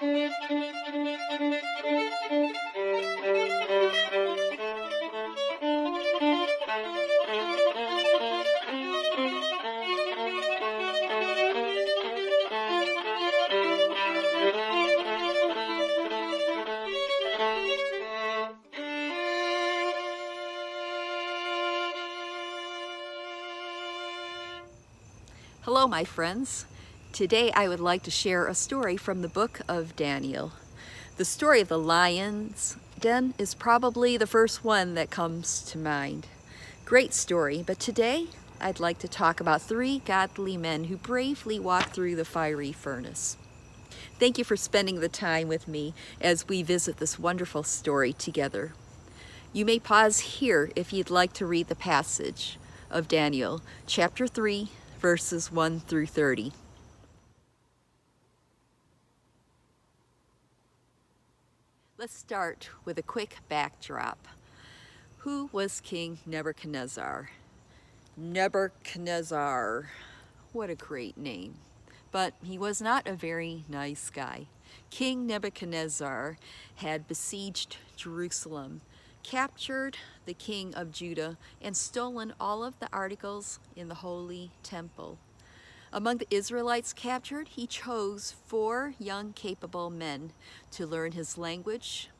Hello, my friends. Today I would like to share a story from the book of Daniel. The story of the lion's den is probably the first one that comes to mind. Great story, but today I'd like to talk about 3 godly men who bravely walked through the fiery furnace. Thank you for spending the time with me as we visit this wonderful story together. You may pause here if you'd like to read the passage of Daniel, chapter 3, verses 1 through 30. Let's start with a quick backdrop. Who was King Nebuchadnezzar? Nebuchadnezzar. What a great name. But he was not a very nice guy. King Nebuchadnezzar had besieged Jerusalem, captured the king of Judah, and stolen all of the articles in the holy temple. Among the Israelites captured, he chose 4 young, capable men to learn his language,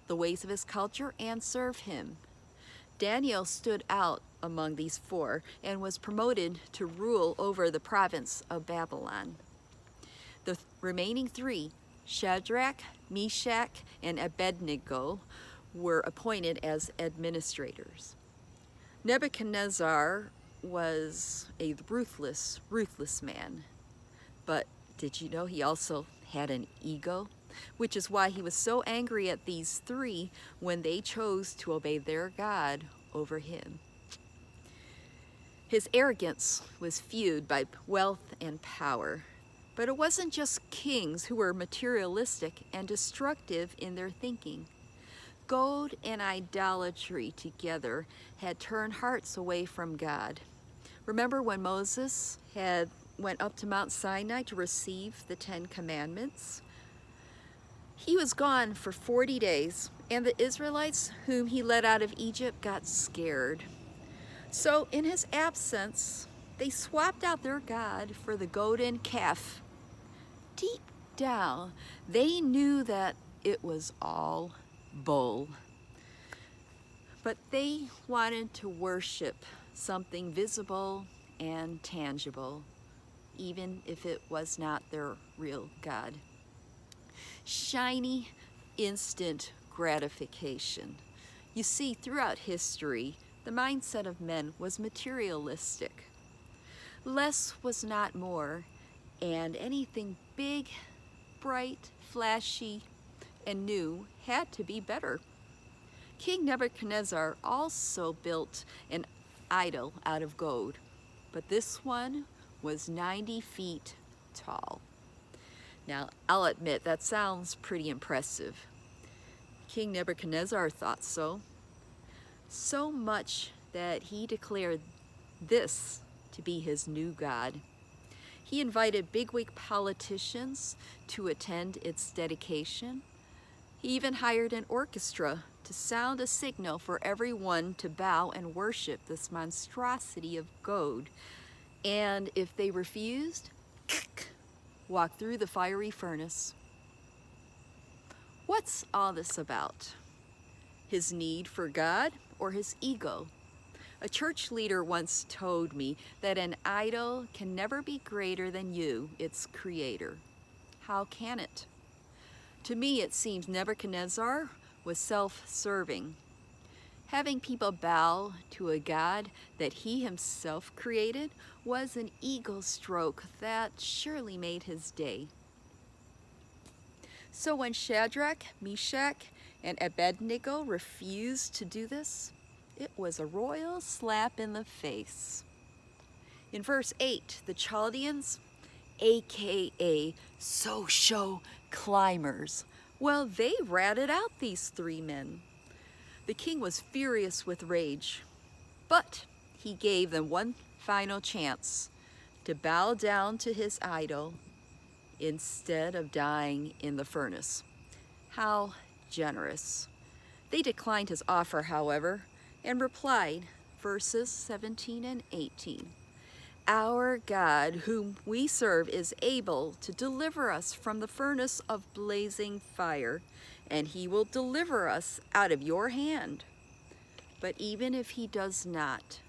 the ways of his culture, and serve him. Daniel stood out among these 4 and was promoted to rule over the province of Babylon. The remaining 3, Shadrach, Meshach, and Abednego, were appointed as administrators. Nebuchadnezzar was a ruthless man. But did you know he also had an ego? Which is why he was so angry at these 3 when they chose to obey their God over him. His arrogance was fueled by wealth and power. But it wasn't just kings who were materialistic and destructive in their thinking. Gold and idolatry together had turned hearts away from God. Remember when Moses went up to Mount Sinai to receive the 10 Commandments? He was gone for 40 days, and the Israelites whom he led out of Egypt got scared. So in his absence, they swapped out their God for the golden calf. Deep down, they knew that it was all bull. But they wanted to worship something visible and tangible, even if it was not their real God. Shiny, instant gratification. You see, throughout history, the mindset of men was materialistic. Less was not more, and anything big, bright, flashy, and new had to be better. King Nebuchadnezzar also built an idol out of gold, but this one was 90 feet tall. Now, I'll admit that sounds pretty impressive. King Nebuchadnezzar thought so. So much that he declared this to be his new god. He invited bigwig politicians to attend its dedication. He even hired an orchestra to sound a signal for everyone to bow and worship this monstrosity of gold. And if they refused, walk through the fiery furnace. What's all this about? His need for God or his ego? A church leader once told me that an idol can never be greater than you, its creator. How can it? To me, it seems Nebuchadnezzar was self-serving. Having people bow to a god that he himself created was an ego stroke that surely made his day. So when Shadrach, Meshach, and Abednego refused to do this, it was a royal slap in the face. In verse 8, the Chaldeans, aka social climbers, well, they ratted out these 3 men. The king was furious with rage, but he gave them one final chance to bow down to his idol instead of dying in the furnace. How generous. They declined his offer, however, and replied, verses 17 and 18. Our God, whom we serve, is able to deliver us from the furnace of blazing fire, and he will deliver us out of your hand. But even if he does not,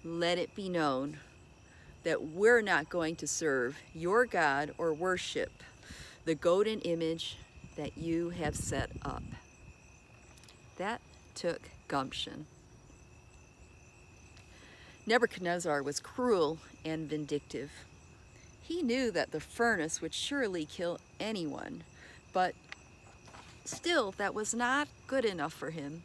let it be known that we're not going to serve your God or worship the golden image that you have set up. That took gumption. Nebuchadnezzar was cruel and vindictive. He knew that the furnace would surely kill anyone, but still that was not good enough for him.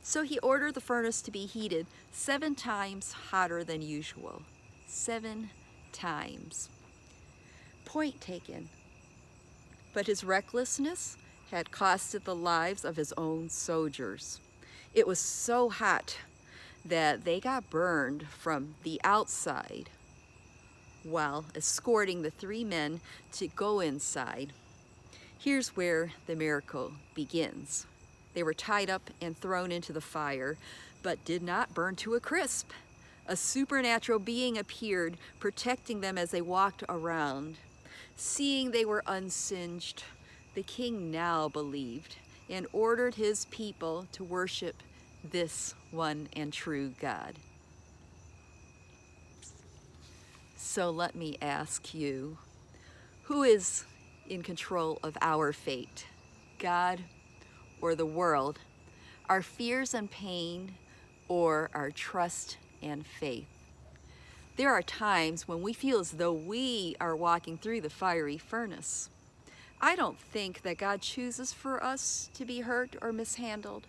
So he ordered the furnace to be heated 7 times hotter than usual. 7 times. Point taken. But his recklessness had costed the lives of his own soldiers. It was so hot that they got burned from the outside while escorting the 3 men to go inside. Here's where the miracle begins. They were tied up and thrown into the fire, but did not burn to a crisp. A supernatural being appeared, protecting them as they walked around. Seeing they were unsinged, the king now believed and ordered his people to worship this one and true God. So let me ask you, who is in control of our fate? God or the world? Our fears and pain or our trust and faith? There are times when we feel as though we are walking through the fiery furnace. I don't think that God chooses for us to be hurt or mishandled,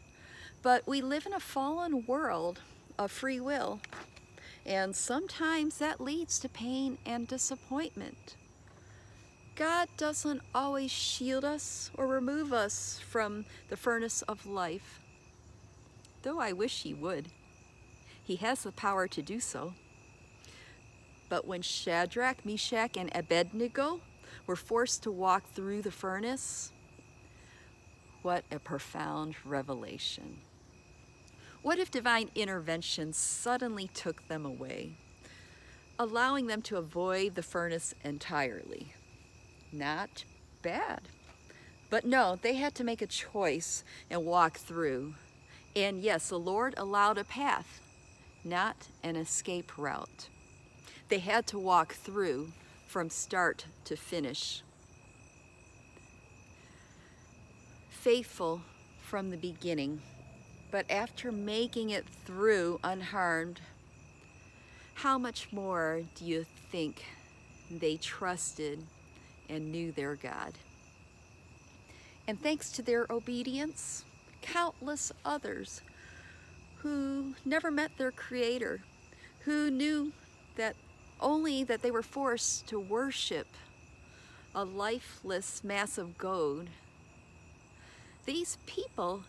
but we live in a fallen world of free will, and sometimes that leads to pain and disappointment. God doesn't always shield us or remove us from the furnace of life, though I wish he would. He has the power to do so. But when Shadrach, Meshach, and Abednego were forced to walk through the furnace, what a profound revelation. What if divine intervention suddenly took them away, allowing them to avoid the furnace entirely? Not bad. But no, they had to make a choice and walk through. And yes, the Lord allowed a path, not an escape route. They had to walk through from start to finish. Faithful from the beginning, but after making it through unharmed, how much more do you think they trusted and knew their God? And thanks to their obedience, countless others who never met their Creator, who knew that only that they were forced to worship a lifeless mass of gold. These people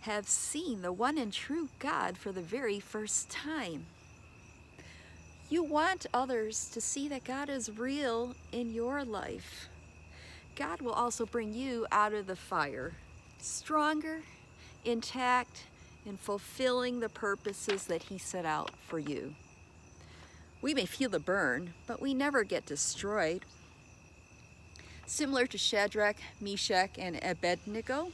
have seen the one and true God for the very first time. You want others to see that God is real in your life. God will also bring you out of the fire, stronger, intact, and fulfilling the purposes that he set out for you. We may feel the burn, but we never get destroyed. Similar to Shadrach, Meshach, and Abednego,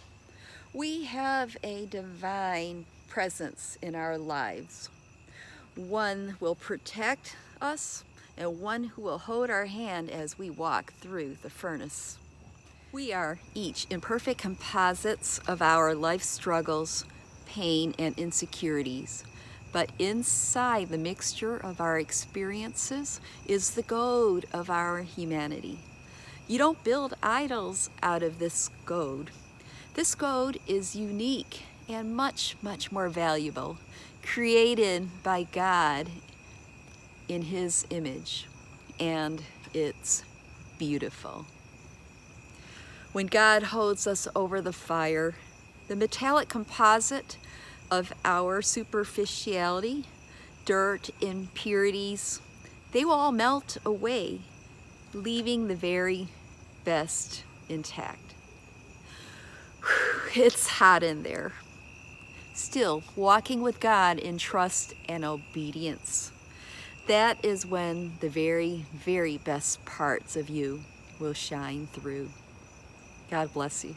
we have a divine presence in our lives. One will protect us, and one who will hold our hand as we walk through the furnace. We are each imperfect composites of our life struggles, pain, and insecurities. But inside the mixture of our experiences is the gold of our humanity. You don't build idols out of this gold. This gold is unique and much, much more valuable, created by God in his image, and it's beautiful. When God holds us over the fire, the metallic composite of our superficiality, dirt, impurities, they will all melt away, leaving the very best intact. It's hot in there. Still, walking with God in trust and obedience. That is when the very, very best parts of you will shine through. God bless you.